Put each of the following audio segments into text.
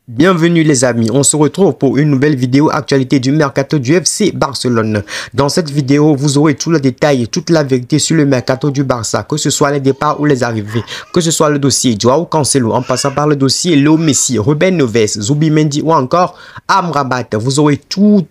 Bienvenue les amis, on se retrouve pour une nouvelle vidéo actualité du mercato du FC Barcelone. Dans cette vidéo, vous aurez tout le détail et toute la vérité sur le mercato du Barça, que ce soit les départs ou les arrivées, que ce soit le dossier Joao Cancelo, en passant par le dossier Léo Messi, Ruben Neves, Zubimendi ou encore Amrabat. Vous aurez tous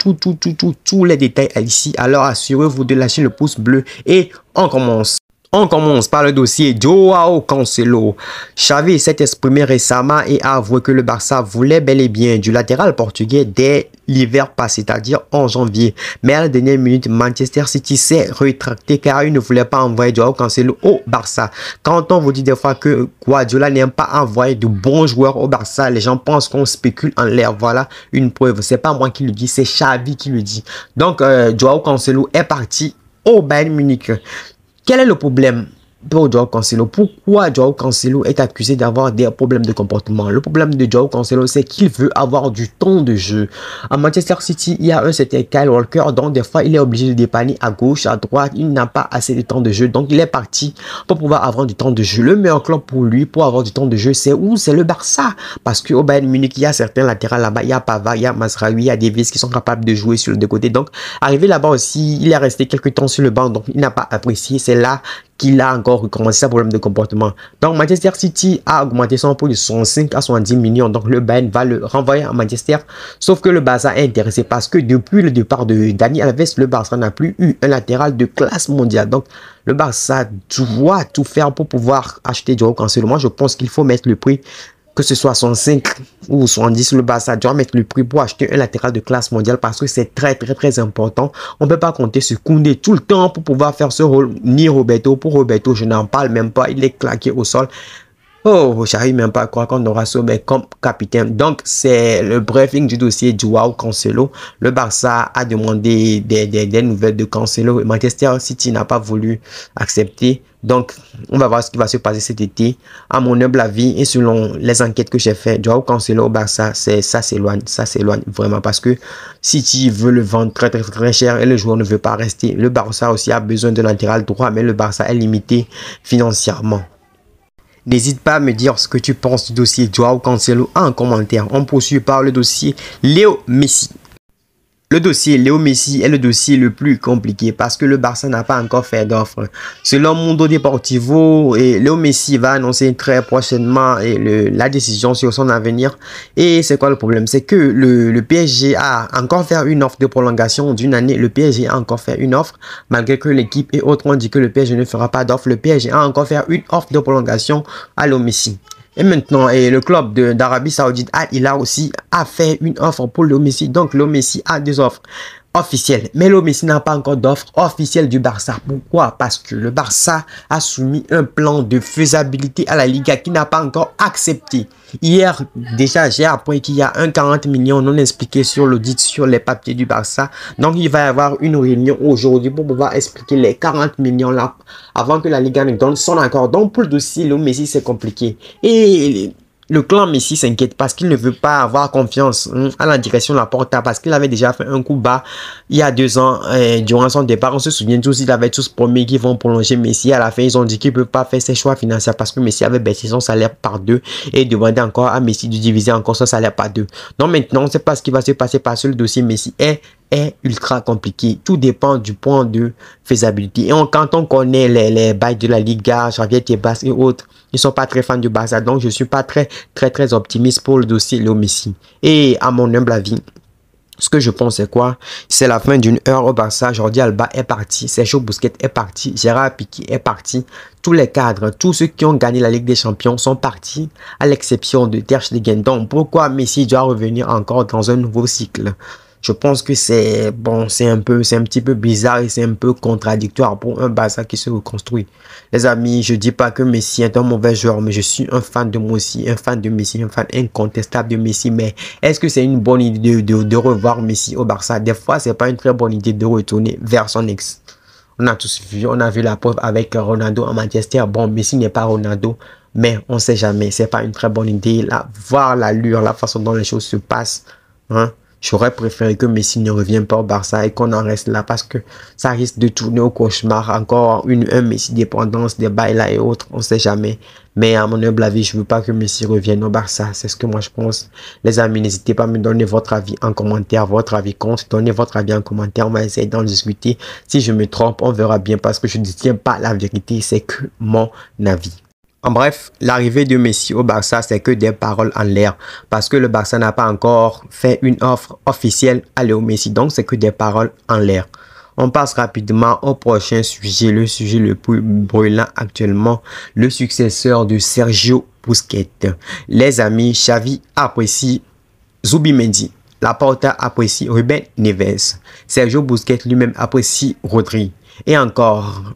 les détails ici, alors assurez-vous de lâcher le pouce bleu et on commence. On commence par le dossier Joao Cancelo. Xavi s'est exprimé récemment et a avoué que le Barça voulait bel et bien du latéral portugais dès l'hiver passé, c'est-à-dire en janvier. Mais à la dernière minute, Manchester City s'est rétracté car il ne voulait pas envoyer Joao Cancelo au Barça. Quand on vous dit des fois que Guardiola n'aime pas envoyer de bons joueurs au Barça, les gens pensent qu'on spécule en l'air. Voilà une preuve. C'est pas moi qui le dis, c'est Xavi qui le dit. Donc, Joao Cancelo est parti au Bayern Munich. Quel est le problème pour Joao Cancelo? Pourquoi Joao Cancelo est accusé d'avoir des problèmes de comportement? Le problème de Joao Cancelo, c'est qu'il veut avoir du temps de jeu. À Manchester City, il y a un certain Kyle Walker, donc des fois, il est obligé de dépanner à gauche, à droite. Il n'a pas assez de temps de jeu, donc il est parti pour pouvoir avoir du temps de jeu. Le meilleur club pour lui, pour avoir du temps de jeu, c'est où? C'est le Barça. Parce qu'au Bayern Munich, il y a certains latérales là-bas. Il y a Pavard, il y a Mazraoui, il y a Davies qui sont capables de jouer sur les deux côtés. Donc, arrivé là-bas aussi, il est resté quelques temps sur le banc, donc il n'a pas apprécié. C'est là qu'il a encore recommencé sa problème de comportement. Donc, Manchester City a augmenté son prix de 65 à 70 millions. Donc, le Bayern va le renvoyer à Manchester. Sauf que le Barça est intéressé parce que depuis le départ de Dani Alves, le Barça n'a plus eu un latéral de classe mondiale. Donc, le Barça doit tout faire pour pouvoir acheter Joao Cancelo. Moi, je pense qu'il faut mettre le prix, que ce soit 65 ou 70, le Barça doit mettre le prix pour acheter un latéral de classe mondiale parce que c'est très important. On ne peut pas compter sur Koundé tout le temps pour pouvoir faire ce rôle, ni Roberto. Pour Roberto, je n'en parle même pas, il est claqué au sol. Oh, j'arrive même pas à croire qu'on aura sauvé comme capitaine. Donc, c'est le briefing du dossier Joao Cancelo. Le Barça a demandé des nouvelles de Cancelo. Manchester City n'a pas voulu accepter. Donc, on va voir ce qui va se passer cet été. À mon humble avis et selon les enquêtes que j'ai faites, Joao Cancelo au Barça, ça s'éloigne vraiment parce que City veut le vendre très cher et le joueur ne veut pas rester. Le Barça aussi a besoin de latéral droit, mais le Barça est limité financièrement. N'hésite pas à me dire ce que tu penses du dossier Joao Cancelo en commentaire. On poursuit par le dossier Léo Messi. Le dossier Léo Messi est le dossier le plus compliqué parce que le Barça n'a pas encore fait d'offre. Selon Mundo Deportivo, Léo Messi va annoncer très prochainement la décision sur son avenir. Et c'est quoi le problème? C'est que le PSG a encore fait une offre de prolongation d'une année. Le PSG a encore fait une offre malgré que l'équipe et autres ont dit que le PSG ne fera pas d'offre. Le PSG a encore fait une offre de prolongation à Léo Messi. Et maintenant, le club d'Arabie Saoudite, Al Hilal aussi a fait une offre pour Léo Messi. Donc, Léo Messi a deux offres officielles. Mais Léo Messi n'a pas encore d'offre officielle du Barça. Pourquoi? Parce que le Barça a soumis un plan de faisabilité à la Liga qui n'a pas encore accepté. Hier, déjà, j'ai appris qu'il y a un 40 millions non expliqués sur l'audit, sur les papiers du Barça. Donc, il va y avoir une réunion aujourd'hui pour pouvoir expliquer les 40 millions là avant que la Liga ne donne son accord. Donc, pour le dossier, Léo Messi, c'est compliqué. Et le clan Messi s'inquiète parce qu'il ne veut pas avoir confiance à la direction de la Porta parce qu'il avait déjà fait un coup bas il y a 2 ans durant son départ. On se souvient tous, ils avaient tous promis qu'ils vont prolonger Messi. À la fin, ils ont dit qu'ils ne peuvent pas faire ses choix financiers parce que Messi avait baissé son salaire par 2 et demandé encore à Messi de diviser encore son salaire par 2. Donc maintenant, on ne sait pas ce qui va se passer parce que le dossier Messi est ultra compliqué. Tout dépend du point de faisabilité. Et quand on connaît les bails de la Liga, Javier Tebas et autres, ils sont pas très fans du Barça. Donc, je suis pas très optimiste pour le dossier Léo Messi. Et à mon humble avis, ce que je pense c'est quoi? C'est la fin d'une heure au Barça. Jordi Alba est parti. Sergio Busquets est parti. Gérard Piqué est parti. Tous les cadres, tous ceux qui ont gagné la Ligue des Champions sont partis, à l'exception de Ter Stegen. Donc, pourquoi Messi doit revenir encore dans un nouveau cycle? Je pense que c'est bon, c'est un petit peu bizarre et c'est un peu contradictoire pour un Barça qui se reconstruit. Les amis, je dis pas que Messi est un mauvais joueur, mais je suis un fan de Messi, un fan incontestable de Messi. Mais est-ce que c'est une bonne idée de revoir Messi au Barça? Des fois, c'est pas une très bonne idée de retourner vers son ex. On a tous vu, on a vu la preuve avec Ronaldo à Manchester. Bon, Messi n'est pas Ronaldo, mais on sait jamais. C'est pas une très bonne idée. Là, voir l'allure, la façon dont les choses se passent, hein. J'aurais préféré que Messi ne revienne pas au Barça et qu'on en reste là parce que ça risque de tourner au cauchemar. Encore un Messi dépendance, des bails là et autres, on sait jamais. Mais à mon humble avis, je veux pas que Messi revienne au Barça. C'est ce que moi je pense. Les amis, n'hésitez pas à me donner votre avis en commentaire. Votre avis compte. Donnez votre avis en commentaire. On va essayer d'en discuter. Si je me trompe, on verra bien parce que je ne détiens pas la vérité. C'est que mon avis. En bref, l'arrivée de Messi au Barça, c'est que des paroles en l'air parce que le Barça n'a pas encore fait une offre officielle à Léo Messi. Donc, c'est que des paroles en l'air. On passe rapidement au prochain sujet, le sujet le plus brûlant actuellement, le successeur de Sergio Busquets. Les amis, Xavi apprécie Zubimendi. Laporta apprécie Ruben Neves. Sergio Busquets lui-même apprécie Rodri. Et encore,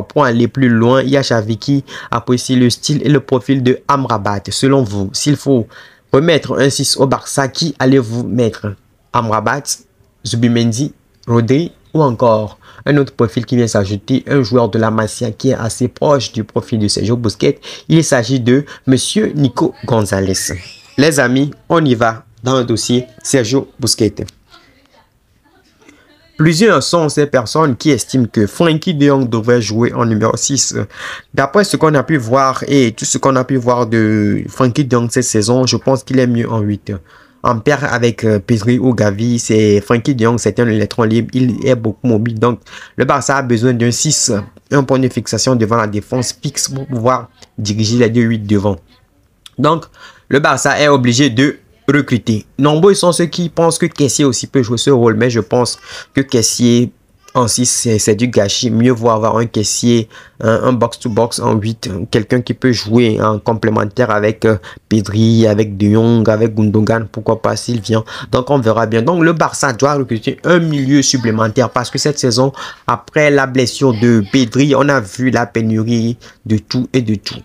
pour aller plus loin, il y a Xavi qui apprécie le style et le profil de Amrabat. Selon vous, s'il faut remettre un 6 au Barça, qui allez-vous mettre? Amrabat, Zubimendi, Rodri ou encore un autre profil qui vient s'ajouter, un joueur de la Masia qui est assez proche du profil de Sergio Busquets. Il s'agit de Monsieur Nico Gonzalez. Les amis, on y va dans le dossier Sergio Busquets. Plusieurs sont ces personnes qui estiment que Frenkie de Jong devrait jouer en numéro 6. D'après ce qu'on a pu voir et tout ce qu'on a pu voir de Frenkie de Jong cette saison, je pense qu'il est mieux en 8. En paire avec Pedri ou Gavi, c'est Frenkie de Jong, c'est un électron libre, il est beaucoup mobile. Donc, le Barça a besoin d'un 6, un point de fixation devant la défense fixe pour pouvoir diriger les 2-8 devant. Donc, le Barça est obligé de recruter. Nombreux sont ceux qui pensent que Kessié aussi peut jouer ce rôle, mais je pense que Kessié en 6, c'est du gâchis. Mieux vaut avoir un Kessié, un box-to-box en 8, quelqu'un qui peut jouer en complémentaire avec Pedri, avec De Jong, avec Gundogan, pourquoi pas s'il vient. Donc on verra bien. Donc le Barça doit recruter un milieu supplémentaire parce que cette saison, après la blessure de Pedri, on a vu la pénurie de tout et de tout.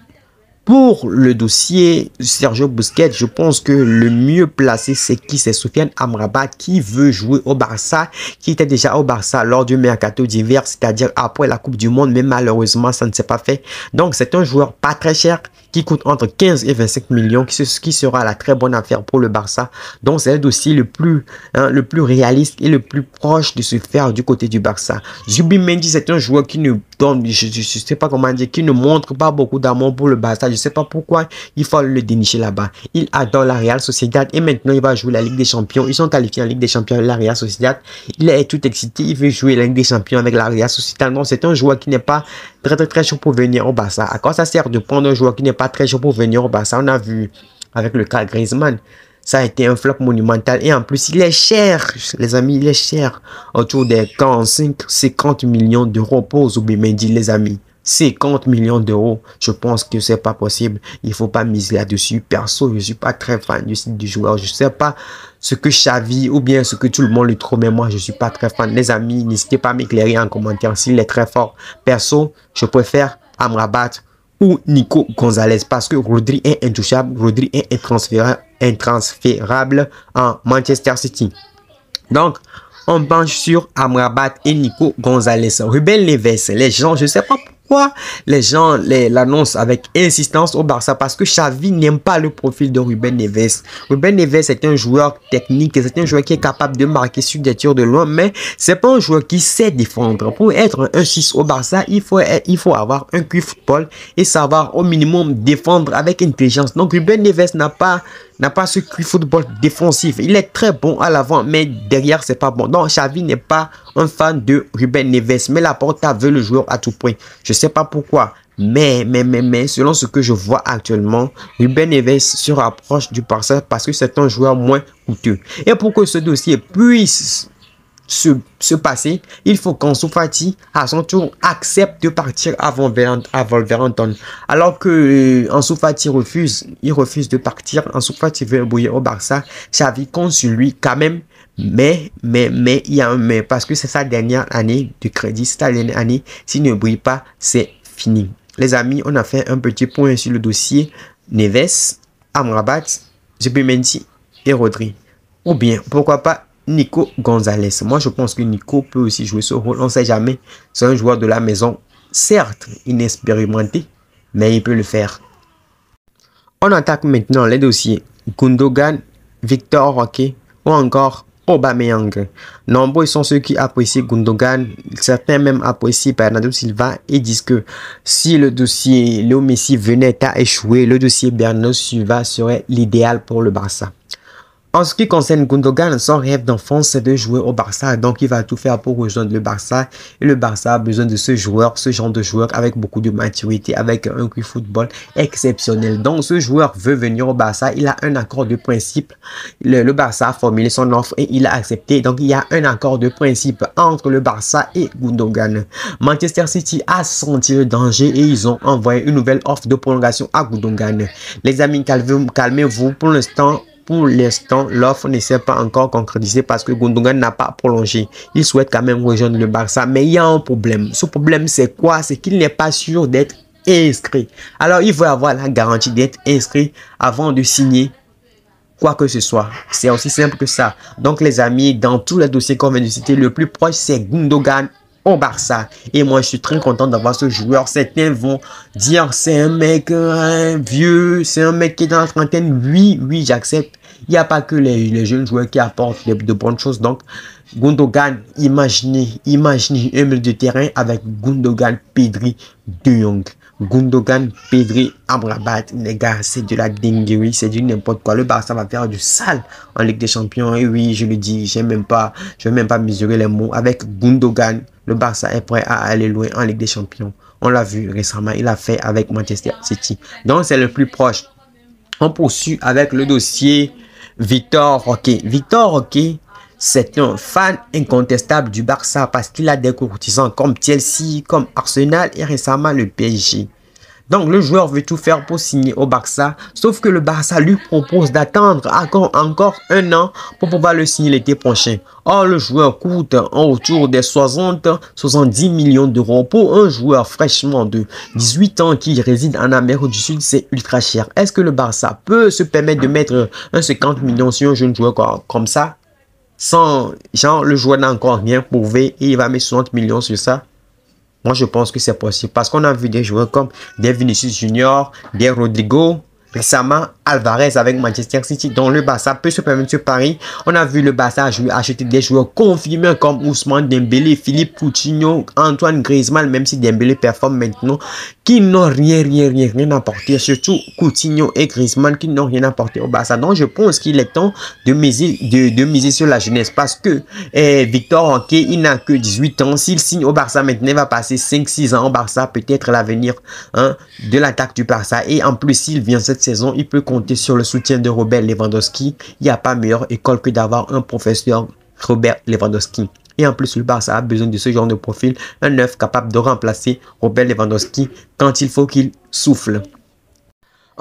Pour le dossier Sergio Busquets, je pense que le mieux placé, c'est qui? C'est Sofiane Amrabat qui veut jouer au Barça, qui était déjà au Barça lors du mercato d'hiver, c'est-à-dire après la Coupe du Monde, mais malheureusement, ça ne s'est pas fait. Donc, c'est un joueur pas très cher qui coûte entre 15 et 25 millions, qui sera la très bonne affaire pour le Barça. Donc, c'est le dossier le plus réaliste et le plus proche de se faire du côté du Barça. Zubimendi, c'est un joueur qui ne donne, je sais pas comment dire, qui ne montre pas beaucoup d'amour pour le Barça. Je sais pas pourquoi il faut le dénicher là-bas. Il adore la Real Sociedad et maintenant il va jouer la Ligue des Champions. Ils sont qualifiés en Ligue des Champions avec la Real Sociedad. Il est tout excité, il veut jouer la Ligue des Champions avec la Real Sociedad. Donc, c'est un joueur qui n'est pas très chaud pour venir au Barça. À quoi ça sert de prendre un joueur qui n'est pas très chaud pour venir au Barça? On a vu avec le cas Griezmann, ça a été un flop monumental et en plus il est cher, les amis, il est cher, autour des 45-50 millions d'euros pour Zubimendi, les amis. 50 millions d'euros, je pense que c'est pas possible. Il faut pas miser là-dessus. Perso, je suis pas très fan du style du joueur. Je sais pas ce que Xavi ou bien ce que tout le monde lui trouve, mais moi je suis pas très fan. Les amis, n'hésitez pas à m'éclairer en commentaire s'il est très fort. Perso, je préfère Amrabat ou Nico Gonzalez parce que Rodri est intouchable, Rodri est intransférable en Manchester City. Donc, on penche sur Amrabat et Nico Gonzalez. Ruben Neves, les gens, je sais pas pourquoi les gens l'annoncent avec insistance au Barça parce que Xavi n'aime pas le profil de Ruben Neves. Ruben Neves est un joueur technique, c'est un joueur qui est capable de marquer sur des tirs de loin, mais c'est pas un joueur qui sait défendre. Pour être un 6 au Barça, il faut avoir un QI football et savoir au minimum défendre avec intelligence. Donc Ruben Neves n'a pas ce QI football défensif. Il est très bon à l'avant, mais derrière, c'est pas bon. Donc, Xavi n'est pas un fan de Ruben Neves, mais Laporta veut le joueur à tout prix. Je sais pas pourquoi, mais, selon ce que je vois actuellement, Ruben Neves se rapproche du Barça parce que c'est un joueur moins coûteux. Et pour que ce dossier puisse se passer, il faut qu'Ansu Fati, à son tour, accepte de partir avant Wolverhampton. Alors que Ansu Fati refuse de partir. Ansu Fati veut briller au Barça. Xavi compte sur lui quand même. Mais, il y a un mais. Parce que c'est sa dernière année de crédit. C'est sa dernière année. S'il ne brille pas, c'est fini. Les amis, on a fait un petit point sur le dossier Neves, Amrabat, Zubimendi et Rodri. Ou bien, pourquoi pas Nico Gonzalez. Moi, je pense que Nico peut aussi jouer ce rôle. On ne sait jamais. C'est un joueur de la maison. Certes, inexpérimenté, mais il peut le faire. On attaque maintenant les dossiers Gundogan, Victor Roque ou encore Aubameyang. Nombreux sont ceux qui apprécient Gundogan, certains même apprécient Bernardo Silva et disent que si le dossier Léo Messi venait à échouer, le dossier Bernardo Silva serait l'idéal pour le Barça. En ce qui concerne Gundogan, son rêve d'enfance c'est de jouer au Barça, donc il va tout faire pour rejoindre le Barça. Et le Barça a besoin de ce joueur, ce genre de joueur avec beaucoup de maturité, avec un QI football exceptionnel. Donc ce joueur veut venir au Barça, il a un accord de principe. Le Barça a formulé son offre et il a accepté. Donc il y a un accord de principe entre le Barça et Gundogan. Manchester City a senti le danger et ils ont envoyé une nouvelle offre de prolongation à Gundogan. Les amis, calmez-vous pour l'instant. Pour l'instant, l'offre ne s'est pas encore concrétisée parce que Gundogan n'a pas prolongé. Il souhaite quand même rejoindre le Barça, mais il y a un problème. Ce problème, c'est quoi? C'est qu'il n'est pas sûr d'être inscrit. Alors, il veut avoir la garantie d'être inscrit avant de signer quoi que ce soit. C'est aussi simple que ça. Donc, les amis, dans tous les dossiers qu'on vient de citer, le plus proche, c'est Gundogan au Barça. Et moi, je suis très content d'avoir ce joueur. Certains vont dire, c'est un mec vieux, c'est un mec qui est dans la trentaine. Oui, j'accepte. Il n'y a pas que les jeunes joueurs qui apportent de bonnes choses. Donc, Gundogan, imaginez un milieu de terrain avec Gundogan, Pedri, De Jong. Gundogan, Pedri, Amrabat, les gars, c'est de la dinguerie, c'est du n'importe quoi. Le Barça va faire du sale en Ligue des Champions. Et oui, je le dis, je vais même pas mesurer les mots. Avec Gundogan, le Barça est prêt à aller loin en Ligue des Champions. On l'a vu récemment, il a fait avec Manchester City. Donc, c'est le plus proche. On poursuit avec le dossier Victor Roque. Victor Roque, c'est un fan incontestable du Barça parce qu'il a des courtisans comme Chelsea, comme Arsenal et récemment le PSG. Donc le joueur veut tout faire pour signer au Barça, sauf que le Barça lui propose d'attendre encore un an pour pouvoir le signer l'été prochain. Or le joueur coûte autour des 60-70 millions d'euros. Pour un joueur fraîchement de 18 ans qui réside en Amérique du Sud, c'est ultra cher. Est-ce que le Barça peut se permettre de mettre un 50 millions sur un jeune joueur comme ça? Sans, genre, le joueur n'a encore rien prouvé et il va mettre 60 millions sur ça? Moi, je pense que c'est possible parce qu'on a vu des joueurs comme des Vinicius Junior, des Rodrigo, récemment Alvarez avec Manchester City, dont le Barça peut se permettre ce pari. On a vu le Barça acheter des joueurs confirmés comme Ousmane Dembélé, Philippe Coutinho, Antoine Griezmann, même si Dembélé performe maintenant, qui n'ont rien apporté, surtout Coutinho et Griezmann qui n'ont rien apporté au Barça. Donc je pense qu'il est temps de miser sur la jeunesse parce que Victor Roque, il n'a que 18 ans. S'il signe au Barça maintenant, il va passer 5-6 ans au Barça, peut-être l'avenir de l'attaque du Barça. Et en plus, s'il vient cette saison, il peut compter sur le soutien de Robert Lewandowski. Il n'y a pas meilleure école que d'avoir un professeur Robert Lewandowski. Et en plus, le Barça a besoin de ce genre de profil, un neuf capable de remplacer Robert Lewandowski quand il faut qu'il souffle.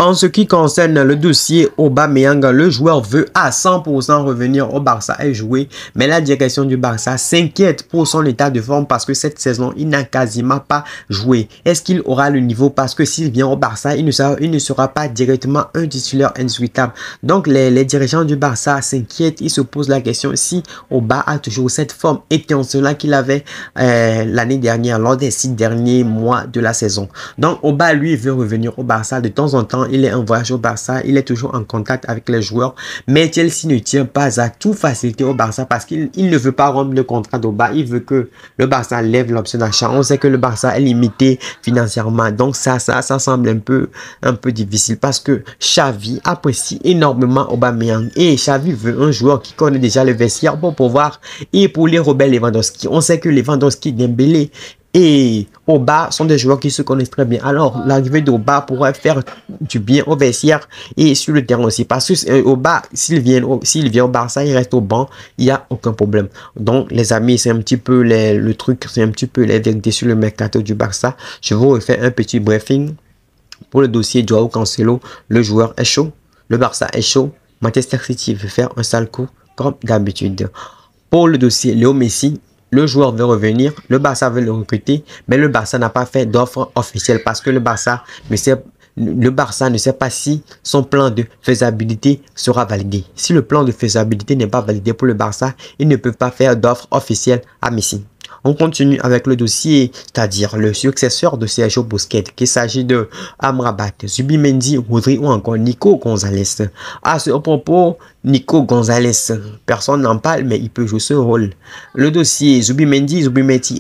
En ce qui concerne le dossier Aubameyang, le joueur veut à 100% revenir au Barça et jouer. Mais la direction du Barça s'inquiète pour son état de forme parce que cette saison, il n'a quasiment pas joué. Est-ce qu'il aura le niveau? Parce que s'il vient au Barça, il ne sera pas directement un titulaire indiscutable. Donc, les dirigeants du Barça s'inquiètent. Ils se posent la question si Aubameyang a toujours cette forme étincelante qu'il avait l'année dernière, lors des 6 derniers mois de la saison. Donc, Aubameyang, lui, veut revenir au Barça de temps en temps. Il est en voyage au Barça, il est toujours en contact avec les joueurs, mais Chelsea ne tient pas à tout faciliter au Barça parce qu'il ne veut pas rompre le contrat d'Aubameyang, il veut que le Barça lève l'option d'achat. On sait que le Barça est limité financièrement, donc ça semble un peu difficile parce que Xavi apprécie énormément Aubameyang et Xavi veut un joueur qui connaît déjà le vestiaire pour pouvoir épauler Robert Lewandowski. On sait que Lewandowski, Dembélé et Aubameyang sont des joueurs qui se connaissent très bien. Alors, l'arrivée d'Aubameyang pourrait faire du bien au vestiaire et sur le terrain aussi. Parce que Aubameyang, s'il vient au Barça, il reste au banc, il n'y a aucun problème. Donc, les amis, c'est un petit peu le truc, c'est un petit peu les vérités sur le mercato du Barça. Je vous refais un petit briefing pour le dossier Joao Cancelo. Le joueur est chaud, le Barça est chaud. Manchester City veut faire un sale coup comme d'habitude. Pour le dossier Léo Messi, le joueur veut revenir, le Barça veut le recruter, mais le Barça n'a pas fait d'offre officielle parce que le Barça ne sait pas si son plan de faisabilité sera validé. Si le plan de faisabilité n'est pas validé pour le Barça, ils ne peuvent pas faire d'offre officielle à Messi. On continue avec le dossier, c'est-à-dire le successeur de Sergio Busquets, qu'il s'agit de Amrabat, Zubimendi, Rodri ou encore Nico Gonzalez. À ce propos, Nico Gonzalez, personne n'en parle, mais il peut jouer ce rôle. Le dossier Zubimendi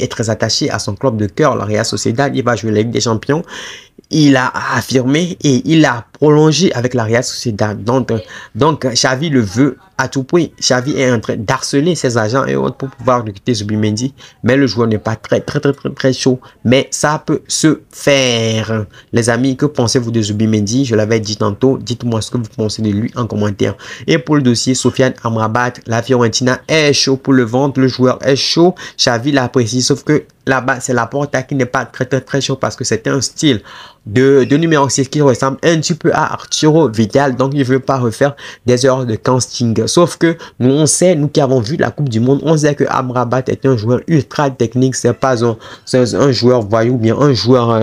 est très attaché à son club de cœur, la Real Sociedad. Il va jouer la Ligue des Champions. Il a affirmé et il a prolongé avec la Real Sociedad. Donc, Xavi le veut à tout prix. Xavi est en train d'harceler ses agents et autres pour pouvoir recruter Zubimendi. Mais le joueur n'est pas très chaud. Mais ça peut se faire. Les amis, que pensez-vous de Zubimendi? Je l'avais dit tantôt. Dites-moi ce que vous pensez de lui en commentaire. Et pour le dossier Sofiane Amrabat, la Fiorentina est chaud pour le vendre. Le joueur est chaud. Xavi l'apprécie. Sauf que là-bas, c'est la Porta qui n'est pas très chaud parce que c'est un style de numéro 6 qui ressemble un petit peu à Arturo Vidal. Donc, il ne veut pas refaire des heures de casting. Sauf que nous, on sait, nous qui avons vu la Coupe du Monde, on sait que Amrabat est un joueur ultra technique. C'est pas un joueur voyou, bien un joueur,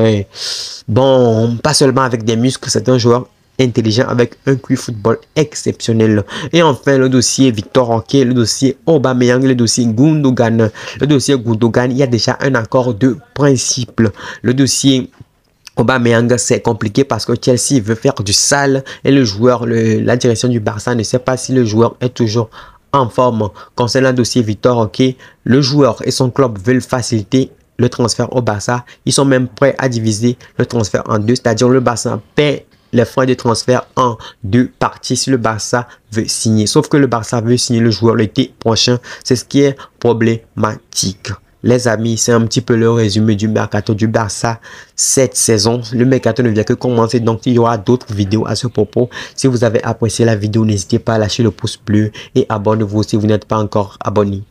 bon, pas seulement avec des muscles, c'est un joueur intelligent avec un QI football exceptionnel. Et enfin, le dossier Victor Roque, le dossier Aubameyang, le dossier Gundogan. Le dossier Gundogan, il y a déjà un accord de principe. Le dossier Aubameyang, c'est compliqué parce que Chelsea veut faire du sale et le joueur, la direction du Barça ne sait pas si le joueur est toujours en forme. Concernant le dossier Victor Roque, le joueur et son club veulent faciliter le transfert au Barça. Ils sont même prêts à diviser le transfert en deux, c'est-à-dire le Barça paie les frais de transfert en deux parties si le Barça veut signer. Sauf que le Barça veut signer le joueur l'été prochain. C'est ce qui est problématique. Les amis, c'est un petit peu le résumé du mercato du Barça cette saison. Le mercato ne vient que commencer, donc il y aura d'autres vidéos à ce propos. Si vous avez apprécié la vidéo, n'hésitez pas à lâcher le pouce bleu et abonnez-vous si vous n'êtes pas encore abonné.